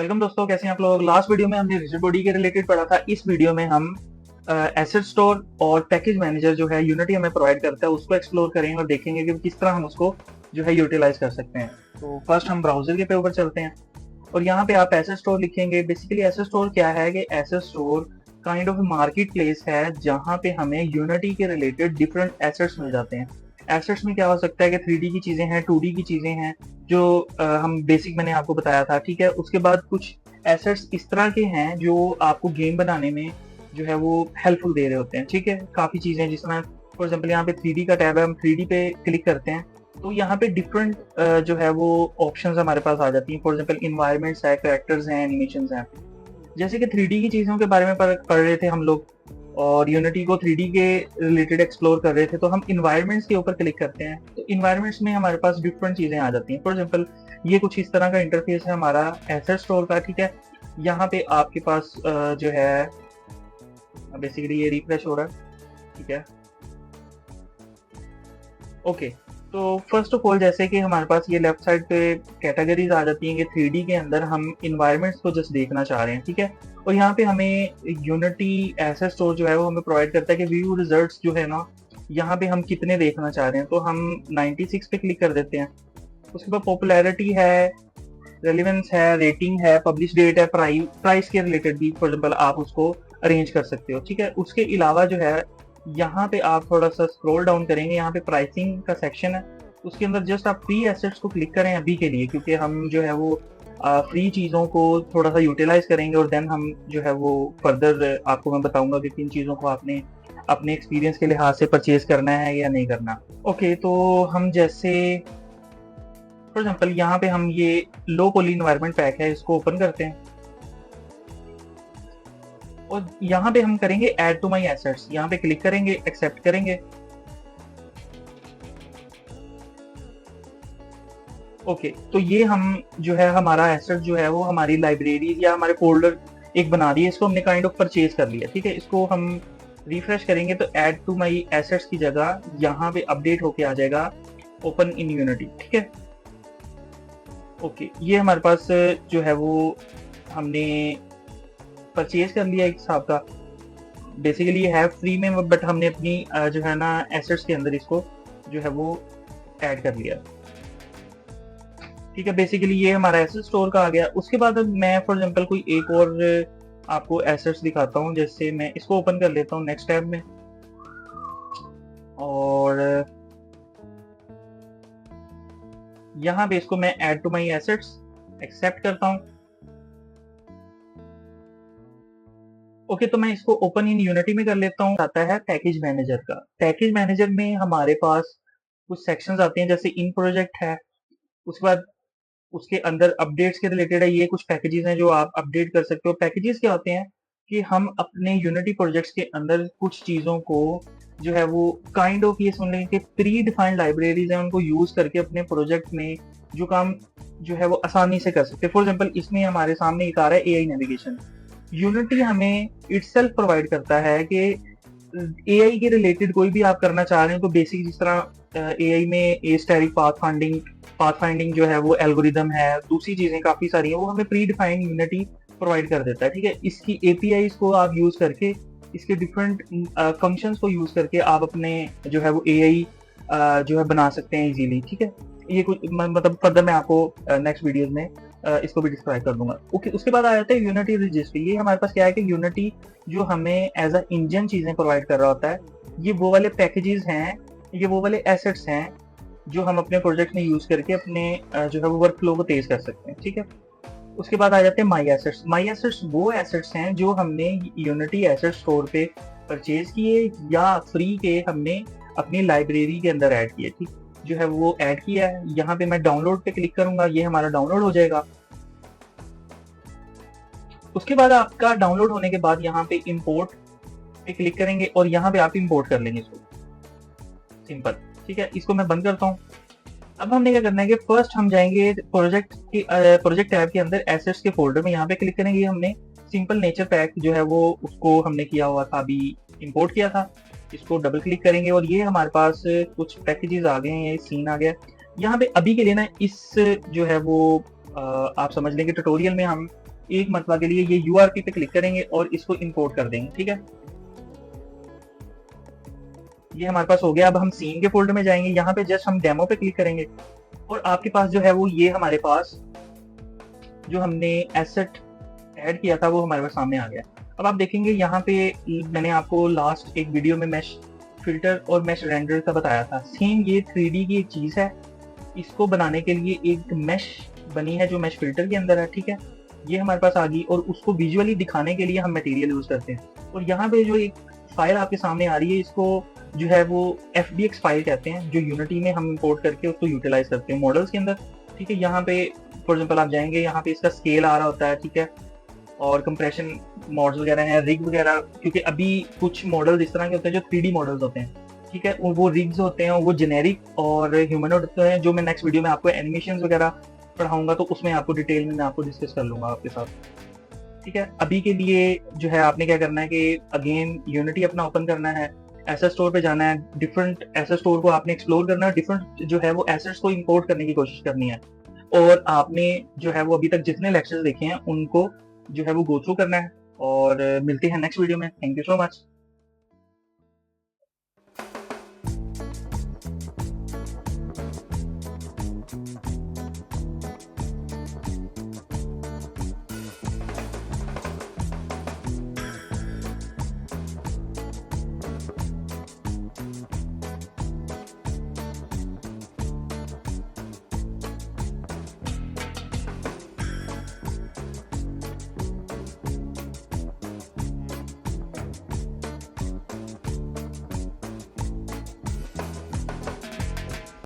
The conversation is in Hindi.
वेलकम दोस्तों, कैसे हैं आप लोग। लास्ट वीडियो में हमने रिजिड बॉडी के रिलेटेड पढ़ा था। इस वीडियो में हम एसेट स्टोर और पैकेज मैनेजर जो है यूनिटी हमें प्रोवाइड करता है उसको एक्सप्लोर करेंगे और देखेंगे कि किस तरह हम उसको जो है यूटिलाइज कर सकते हैं। तो फर्स्ट हम ब्राउजर के पे ऊपर चलते हैं और यहाँ पे आप एसेट स्टोर लिखेंगे। बेसिकली एसेट स्टोर क्या है कि asset store kind of market place है जहाँ पे हमें यूनिटी के रिलेटेड डिफरेंट एसेट्स मिल जाते हैं। एसेट्स में क्या हो सकता है कि 3D की चीजें हैं, 2D की चीजें हैं जो हम बेसिक मैंने आपको बताया था, ठीक है। उसके बाद कुछ एसेट्स इस तरह के हैं जो आपको गेम बनाने में जो है वो हेल्पफुल दे रहे होते हैं, ठीक है। काफी चीजें जिसमें फॉर एग्जाम्पल यहाँ पे 3D का टैब है, हम 3D पे क्लिक करते हैं तो यहाँ पे डिफरेंट जो है वो ऑप्शंस हमारे पास आ जाती हैं। फॉर एग्जाम्पल इन्वायरमेंट्स है, कैरेक्टर्स हैं, एनिमेशंस हैं। जैसे कि 3D की चीजों के बारे में पढ़ रहे थे हम लोग और यूनिटी को 3D के रिलेटेड एक्सप्लोर कर रहे थे, तो हम इन्वायरमेंट्स के ऊपर क्लिक करते हैं तो इन्वायरमेंट्स में हमारे पास डिफरेंट चीजें आ जाती हैं। फॉर एग्जाम्पल ये कुछ इस तरह का इंटरफेस है हमारा एसेट स्टोर का, ठीक है। यहाँ पे आपके पास जो है बेसिकली ये रिफ्रेश हो रहा है, ठीक है। ओके, तो फर्स्ट ऑफ ऑल जैसे कि हमारे पास ये लेफ्ट साइड पे कैटेगरीज आ जाती हैं कि 3D के अंदर हम इन्वायरमेंट्स को जस्ट देखना चाह रहे हैं, ठीक है। और यहाँ पे हमें यूनिटी एसेट स्टोर जो है वो हमें प्रोवाइड करता है कि व्यू रिजल्ट्स जो है ना, यहाँ पे हम कितने देखना चाह रहे हैं तो हम 96 पे क्लिक कर देते हैं। उसके बाद पॉपुलैरिटी है, रेलिवेंस है, रेटिंग है, पब्लिश डेट है, प्राइस के रिलेटेड भी फॉर एग्जाम्पल आप उसको अरेंज कर सकते हो, ठीक है। उसके अलावा जो है यहाँ पे आप थोड़ा सा स्क्रॉल डाउन करेंगे, यहाँ पे प्राइसिंग का सेक्शन है, उसके अंदर जस्ट आप फ्री एसेट्स को क्लिक करें अभी के लिए, क्योंकि हम जो है वो फ्री चीज़ों को थोड़ा सा यूटिलाइज करेंगे और देन हम जो है वो फर्दर आपको मैं बताऊंगा कि किन चीज़ों को आपने अपने एक्सपीरियंस के लिहाज से परचेज करना है या नहीं करना। ओके, तो हम जैसे फॉर एग्जाम्पल यहाँ पे हम ये लो पॉली इन्वायरमेंट पैक है, इसको ओपन करते हैं और यहाँ पे हम करेंगे ऐड टू माई एसेट्स, यहाँ पे क्लिक करेंगे, एक्सेप्ट करेंगे। ओके, तो ये हम जो है हमारा एसेट जो है वो हमारी लाइब्रेरी या हमारे फोल्डर एक बना दिए, इसको हमने काइंड ऑफ परचेज कर लिया, ठीक है। इसको हम रिफ्रेश करेंगे तो ऐड टू माई एसेट्स की जगह यहाँ पे अपडेट होके आ जाएगा ओपन इन यूनिटी, ठीक है। ओके, ये हमारे पास जो है वो हमने परचेज कर लिया एक हिसाब का। बेसिकली है फ्री में, बट हमने अपनी जो है ना एसेट्स के अंदर इसको जो है वो ऐड कर लिया, ठीक है। बेसिकली ये हमारा एसेट स्टोर का आ गया। उसके बाद मैं फॉर एग्जांपल कोई एक और आपको एसेट्स दिखाता हूँ। जैसे मैं इसको ओपन कर लेता हूँ नेक्स्ट टैब में और यहाँ पे इसको मैं add to my assets accept करता हूँ। ओके, तो मैं इसको ओपन इन यूनिटी में कर लेता हूँ। आता है पैकेज मैनेजर का। पैकेज मैनेजर में हमारे पास कुछ सेक्शंस आते हैं, जैसे इन प्रोजेक्ट है, उसके बाद उसके अंदर अपडेट्स के रिलेटेड है। ये कुछ पैकेजेस हैं जो आप अपडेट कर सकते हो। पैकेजेस क्या होते हैं कि हम अपने यूनिटी प्रोजेक्ट्स के अंदर कुछ चीज़ों को जो है वो काइंड ऑफ ये सुन लें कि प्री डिफाइंड लाइब्रेरीज हैं, उनको यूज करके अपने प्रोजेक्ट में जो काम जो है वो आसानी से कर सकते हैं। फॉर एग्जाम्पल इसमें हमारे सामने एक आ रहा है एआई नेविगेशन। यूनिटी हमें इटसेल्फ प्रोवाइड करता है कि एआई के रिलेटेड कोई भी आप करना चाह रहे हैं तो बेसिक जिस तरह एआई में ए स्टैटिक पाथ फाइंडिंग जो है वो एल्गोरिदम है, दूसरी चीजें काफी सारी है, वो हमें प्री डिफाइंड यूनिटी प्रोवाइड कर देता है, ठीक है। इसकी एपीआई को आप यूज करके, इसके डिफरेंट फंक्शंस को यूज करके आप अपने जो है वो एआई जो है बना सकते हैं इजीली, ठीक है। ये कुछ मतलब फर्दर मैं आपको नेक्स्ट वीडियोस में इसको भी डिस्क्राइब कर दूंगा। ओके, उसके बाद आ जाता है यूनिटी रजिस्ट्री। ये हमारे पास क्या है कि यूनिटी जो हमें एज अ इंजन चीजें प्रोवाइड कर रहा होता है। ये वो वाले पैकेजेस हैं, ये वो वाले एसेट्स हैं जो हम अपने प्रोजेक्ट में यूज करके अपने जो है वो वर्क फ्लो को तेज कर सकते हैं, ठीक है। उसके बाद आ जाते हैं माई एसेट्स। माई एसेट्स वो एसेट्स हैं जो हमने यूनिटी एसेट स्टोर पे परचेज किए या फ्री के हमने अपनी लाइब्रेरी के अंदर ऐड किए, ठीक जो है वो ऐड किया है। यहाँ पे मैं डाउनलोड पे क्लिक करूंगा, ये हमारा डाउनलोड हो जाएगा। उसके बाद आपका डाउनलोड होने के बाद यहाँ पे इंपोर्ट पे क्लिक करेंगे और यहाँ पे आप इंपोर्ट कर लेंगे इसको, सिंपल, ठीक है। इसको मैं बंद करता हूँ। अब हमने क्या करना है कि फर्स्ट हम जाएंगे प्रोजेक्ट टैब के अंदर एसेट्स के फोल्डर में, यहाँ पे क्लिक करेंगे। हमने सिंपल नेचर पैक जो है वो उसको हमने किया हुआ था, अभी इंपोर्ट किया था। इसको डबल क्लिक करेंगे और ये हमारे पास कुछ पैकेजेस आ गए हैं, ये सीन आ गया। यहाँ पे अभी के लिए ना इस जो है वो आप समझ लेंगे ट्यूटोरियल में हम एक मरतबा के लिए ये URP पे क्लिक करेंगे और इसको इंपोर्ट कर देंगे। ठीक है, ये हमारे पास हो गया। अब हम सीन के फोल्डर में जाएंगे, यहाँ पे जस्ट हम डेमो पे क्लिक करेंगे और आपके पास जो है वो ये हमारे पास जो हमने एसेट ऐड किया था वो हमारे पास सामने आ गया। अब आप देखेंगे यहाँ पे मैंने आपको लास्ट एक वीडियो में मैश फिल्टर और मैश रेंडर का बताया था। सेम ये 3D की एक चीज है, इसको बनाने के लिए एक मैश बनी है जो मैश फिल्टर के अंदर है। ठीक है, ये हमारे पास आ गई और उसको विजुअली दिखाने के लिए हम मटेरियल यूज करते हैं। और यहाँ पे जो एक फाइल आपके सामने आ रही है, इसको जो है वो FBX फाइल कहते हैं, जो यूनिटी में हम इंपोर्ट करके उसको यूटिलाइज करते हैं मॉडल्स के अंदर। ठीक है, यहाँ पे फॉर एग्जाम्पल आप जाएंगे, यहाँ पे इसका स्केल आ रहा होता है। ठीक है, और कंप्रेशन मॉडल्स वगैरह हैं, रिग वगैरह, क्योंकि अभी कुछ मॉडल्स इस तरह के होते हैं जो 3D मॉडल्स होते हैं। ठीक है, वो रिग्स होते हैं, वो जेनेरिक और ह्यूमनोइड होते हैं, जो मैं नेक्स्ट वीडियो में आपको एनिमेशन वगैरह पढ़ाऊंगा तो उसमें आपको डिटेल में मैं आपको डिस्कस कर लूंगा आपके साथ। ठीक है, अभी के लिए जो है आपने क्या करना है कि अगेन यूनिटी अपना ओपन करना है, एसेट स्टोर पे जाना है, डिफरेंट एसेट स्टोर को आपने एक्सप्लोर करना है, डिफरेंट जो है वो एसेट्स को इंपोर्ट करने की कोशिश करनी है। और आपने जो है वो अभी तक जितने लेक्चर्स देखे हैं उनको जो है वो गो थ्रू करना है। और मिलते हैं नेक्स्ट वीडियो में। Thank you so much.